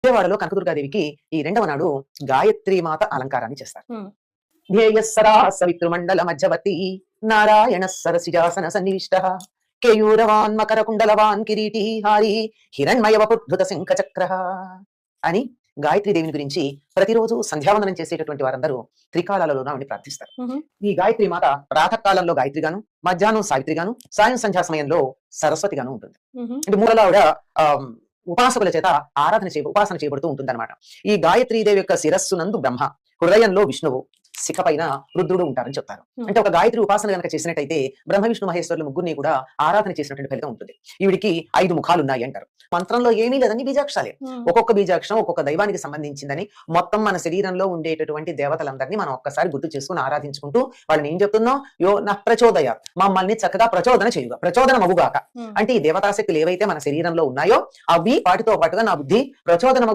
విజయవాడలో కనకదుర్గాదేవికి ఈ 2వ నాడు గాయత్రి మాత అలంకారాన్ని చేస్తారు. హ్మ్. ధ్యేయస్సరా సవితృమండల మధ్యవర్తి నారాయణ సరసిజాసన సన్నివిష్ట కేయూరవాన్ మకర కుండలవాన్ కిరీటి హారి హిరణ్మయవపుద్ధుత శంఖ చక్ర అని గాయత్రి దేవిని గురించి ప్రతిరోజు సంధ్యావందనం చేసేటటువంటి వారందరూ త్రికాలాలలోన ఆవిడని ప్రార్థిస్తారు. హుహు. ఈ గాయత్రి మాత ప్రాతకాలంలో గాయత్రిగాను, మధ్యాహ్నం సావిత్రిగాను, సాయం సంధ్యా సమయంలో సరస్వతిగాను ఉంటుంది. హుహు. అంటే మూలలో ఆవిడ ఉపాసకుల చేత ఉపాసన చేయబడుతూ ఉంటుందన్నమాట. ఈ గాయత్రీ దేవి యొక్క శిరస్సు నందు బ్రహ్మ, హృదయంలో విష్ణువు, శిఖ పైన రుద్రుడు ఉంటారని చెప్తారు. అంటే ఒక గాయత్రి ఉపాసన కనుక చేసినట్టయితే బ్రహ్మ విష్ణు మహేశ్వరులు ముగ్గురిని కూడా ఆరాధన చేసినటువంటి ఫలితం ఉంటుంది. ఈవిడికి 5 ముఖాలు ఉన్నాయి అంటారు. మంత్రంలో ఏమీ లేదని బీజాక్షరాలే. ఒక్కొక్క బీజాక్షరం ఒక్కొక్క దైవానికి సంబంధించిందని మొత్తం మన శరీరంలో ఉండేటటువంటి దేవతలందరినీ మనం ఒక్కసారి గుర్తు చేసుకుని ఆరాధించుకుంటూ వాళ్ళని ఏం చెప్తున్నాం, యో నా ప్రచోదయ, మమ్మల్ని చక్కగా ప్రచోదన చేయుగా, ప్రచోదనం అగుగాక. అంటే ఈ దేవతాశక్తులు ఏవైతే మన శరీరంలో ఉన్నాయో అవి వాటితో పాటుగా నా బుద్ధి ప్రచోదనం